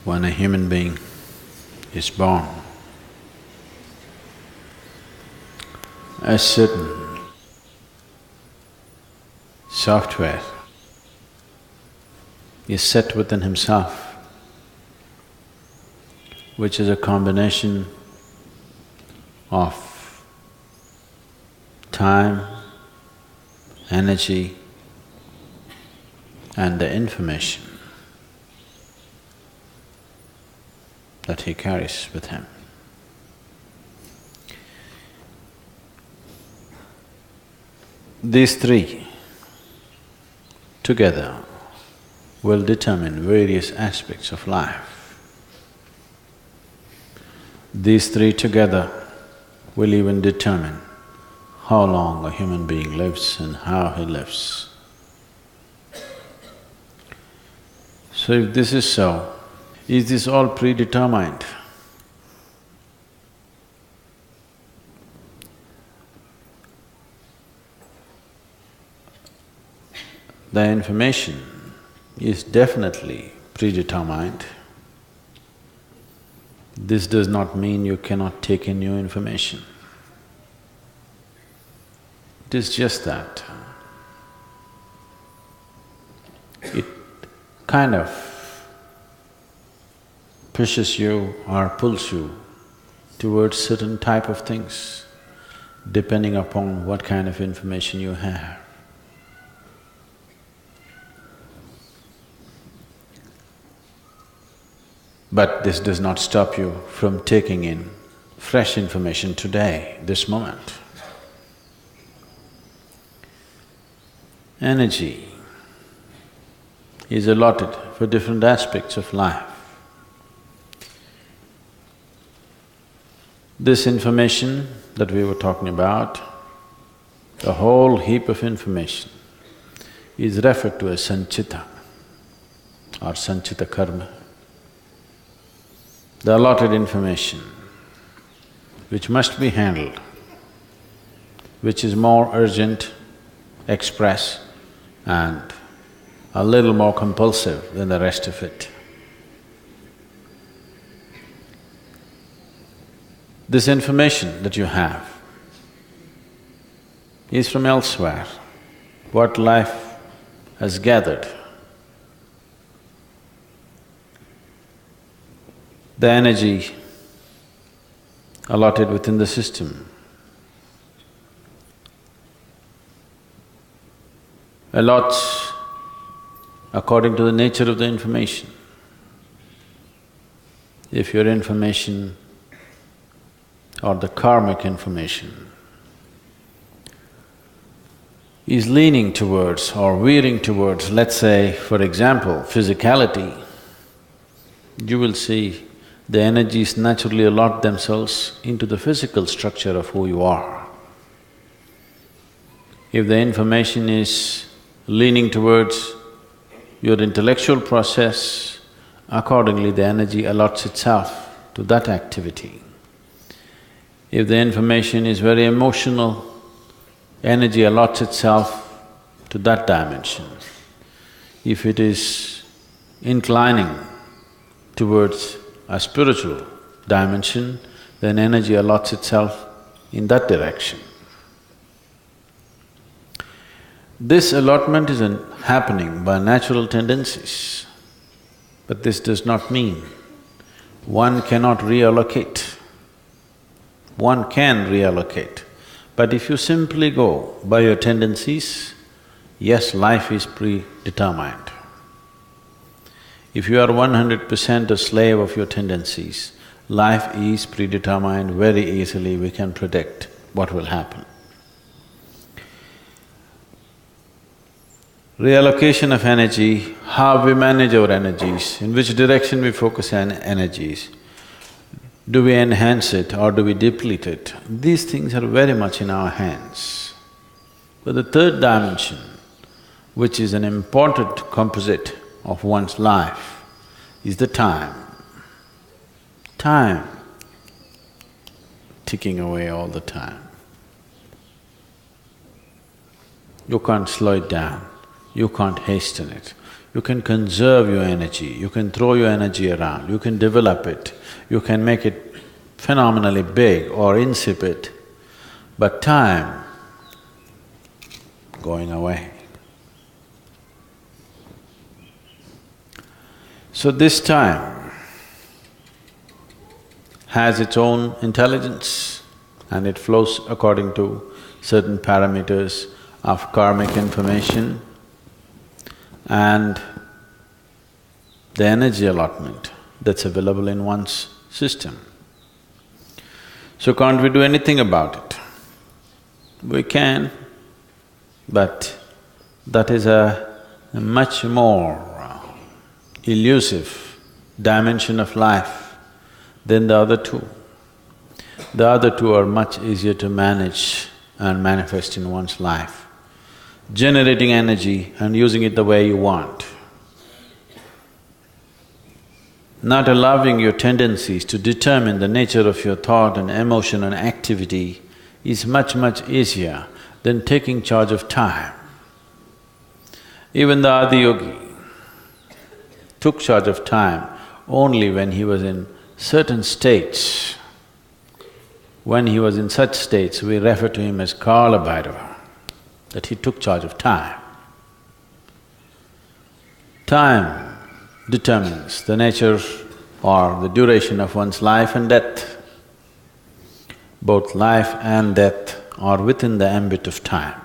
when a human being is born, a certain software is set within himself, which is a combination of time, energy, and the information that he carries with him. These three together will determine various aspects of life. These three together will even determine how long a human being lives and how he lives. So if this is so, is this all predetermined? The information is definitely predetermined. This does not mean you cannot take in new information. It is just that it kind of pushes you or pulls you towards certain type of things, depending upon what kind of information you have. But this does not stop you from taking in fresh information today, this moment. Energy is allotted for different aspects of life. This information that we were talking about, the whole heap of information, is referred to as sanchita or sanchita karma. The allotted information which must be handled, which is more urgent, express, and a little more compulsive than the rest of it. This information that you have is from elsewhere, what life has gathered. The energy allotted within the system allots according to the nature of the information. If your information or the karmic information is leaning towards or veering towards, let's say, for example, physicality, you will see the energies naturally allot themselves into the physical structure of who you are. If the information is leaning towards your intellectual process, accordingly the energy allots itself to that activity. If the information is very emotional, energy allots itself to that dimension. If it is inclining towards a spiritual dimension, then energy allots itself in that direction. This allotment is happening by natural tendencies, but this does not mean one cannot reallocate. One can reallocate, but if you simply go by your tendencies, yes, life is predetermined. If you are 100% a slave of your tendencies, life is predetermined. Very easily we can predict what will happen. Reallocation of energy, how we manage our energies, in which direction we focus on energies, do we enhance it or do we deplete it? These things are very much in our hands. But the third dimension, which is an important composite of one's life, is the time. Time ticking away all the time. You can't slow it down, you can't hasten it. You can conserve your energy, you can throw your energy around, you can develop it, you can make it phenomenally big or insipid, but time going away. So this time has its own intelligence and it flows according to certain parameters of karmic information and the energy allotment that's available in one's system. So can't we do anything about it? We can, but that is a much more elusive dimension of life than the other two. The other two are much easier to manage and manifest in one's life. Generating energy and using it the way you want. Not allowing your tendencies to determine the nature of your thought and emotion and activity is much, much easier than taking charge of time. Even the Adiyogi took charge of time only when he was in certain states. When he was in such states, we refer to him as Kala Bhairava, that he took charge of time. Time determines the nature or the duration of one's life and death. Both life and death are within the ambit of time.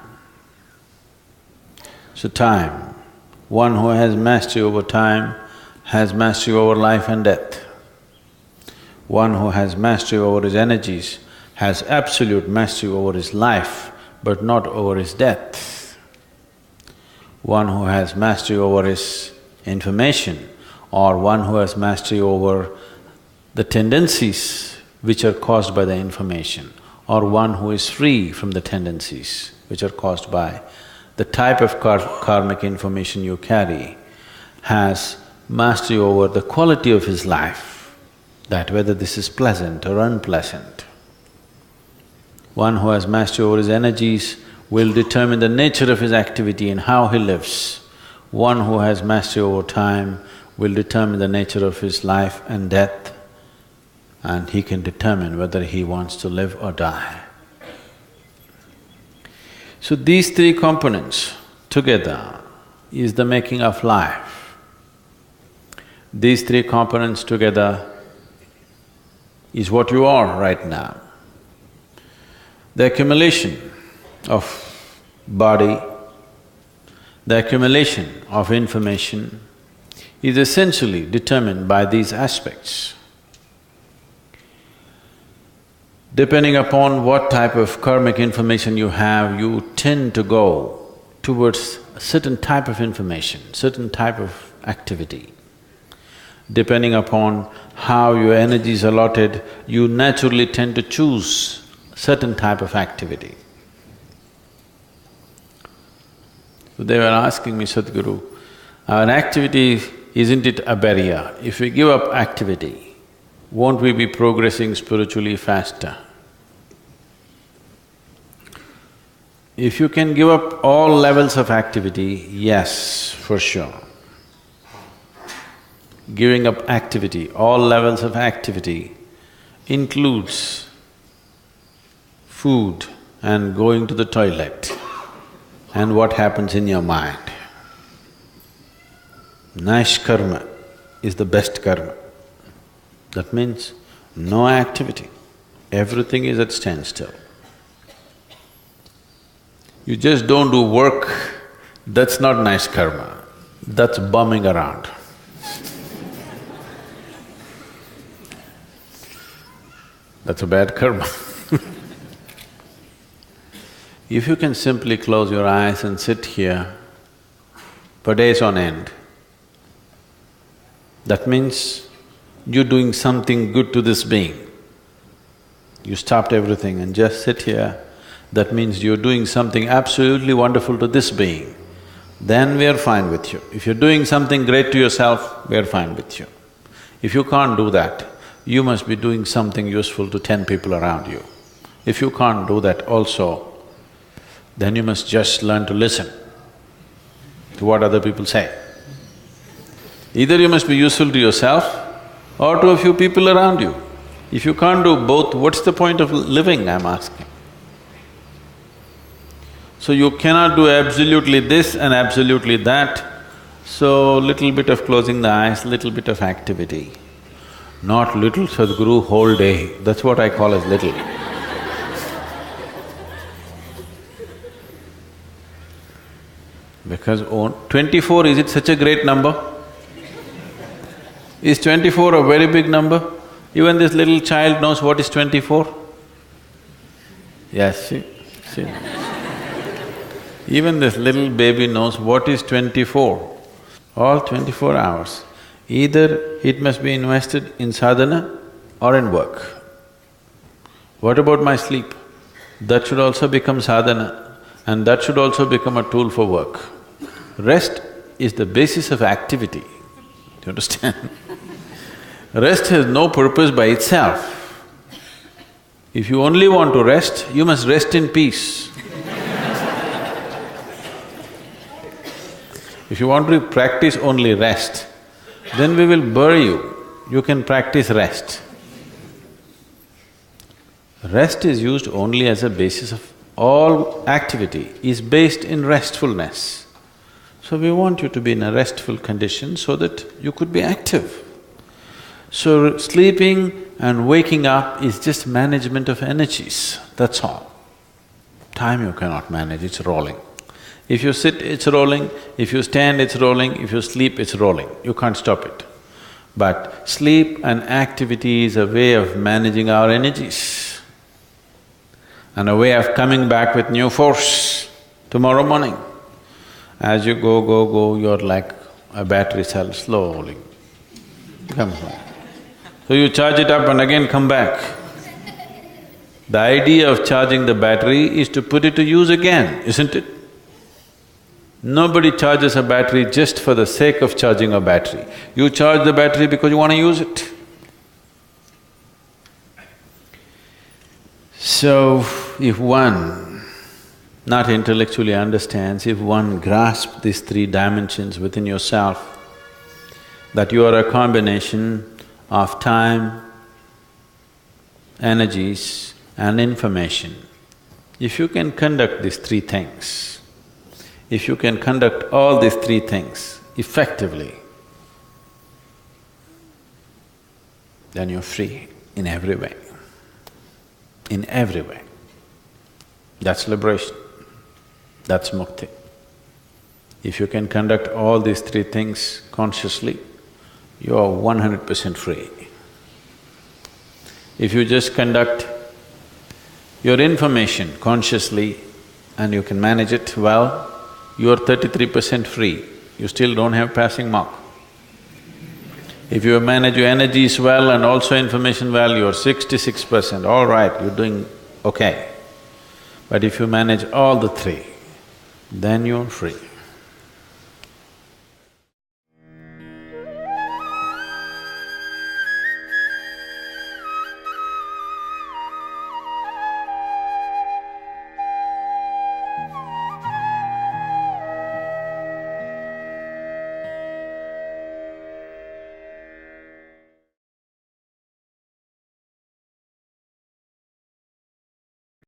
So time, one who has mastery over time has mastery over life and death. One who has mastery over his energies has absolute mastery over his life, but not over his death. One who has mastery over his information or one who has mastery over the tendencies which are caused by the information, or one who is free from the tendencies which are caused by the type of karmic information you carry, has mastery over the quality of his life, that whether this is pleasant or unpleasant. One who has mastery over his energies will determine the nature of his activity and how he lives. One who has mastery over time will determine the nature of his life and death, and he can determine whether he wants to live or die. So these three components together is the making of life. These three components together is what you are right now. The accumulation of body, the accumulation of information is essentially determined by these aspects. Depending upon what type of karmic information you have, you tend to go towards a certain type of information, certain type of activity. Depending upon how your energy is allotted, you naturally tend to choose certain type of activity. So they were asking me, Sadhguru, an activity, isn't it a barrier? If we give up activity, won't we be progressing spiritually faster? If you can give up all levels of activity, yes, for sure. Giving up activity, all levels of activity includes food and going to the toilet and what happens in your mind. Nice karma is the best karma. That means no activity, everything is at standstill. You just don't do work, that's not nice karma, that's bumming around. That's a bad karma. If you can simply close your eyes and sit here for days on end, that means you're doing something good to this being. You stopped everything and just sit here, that means you're doing something absolutely wonderful to this being. Then we are fine with you. If you're doing something great to yourself, we are fine with you. If you can't do that, you must be doing something useful to 10 people around you. If you can't do that also, then you must just learn to listen to what other people say. Either you must be useful to yourself or to a few people around you. If you can't do both, what's the point of living, I'm asking? So you cannot do absolutely this and absolutely that, so little bit of closing the eyes, little bit of activity. Not little Sadhguru whole day, that's what I call as little. Because 24, is it such a great number? Is 24 a very big number? Even this little child knows what is 24? Yes, see. Even this little baby knows what is 24. All 24 hours. Either it must be invested in sadhana or in work. What about my sleep? That should also become sadhana and that should also become a tool for work. Rest is the basis of activity, do you understand? Rest has no purpose by itself. If you only want to rest, you must rest in peace. If you want to practice only rest, then we will bury you. You can practice rest. Rest is used only as a basis of… all activity is based in restfulness. So we want you to be in a restful condition so that you could be active. So sleeping and waking up is just management of energies, that's all. Time you cannot manage, it's rolling. If you sit, it's rolling, if you stand, it's rolling, if you sleep, it's rolling, you can't stop it. But sleep and activity is a way of managing our energies and a way of coming back with new force tomorrow morning. As you go, you're like a battery cell, slowly comes back. So you charge it up and again come back. The idea of charging the battery is to put it to use again, isn't it? Nobody charges a battery just for the sake of charging a battery. You charge the battery because you want to use it. So, if one not intellectually understands, if one grasps these three dimensions within yourself, that you are a combination of time, energies and information, if you can conduct these three things, if you can conduct all these three things effectively, then you're free in every way. In every way. That's liberation, that's mukti. If you can conduct all these three things consciously, you are 100% free. If you just conduct your information consciously and you can manage it well, you are 33% free, you still don't have passing mark. If you manage your energies well and also information well, you're 66%, all right, you're doing okay. But if you manage all the three, then you're free.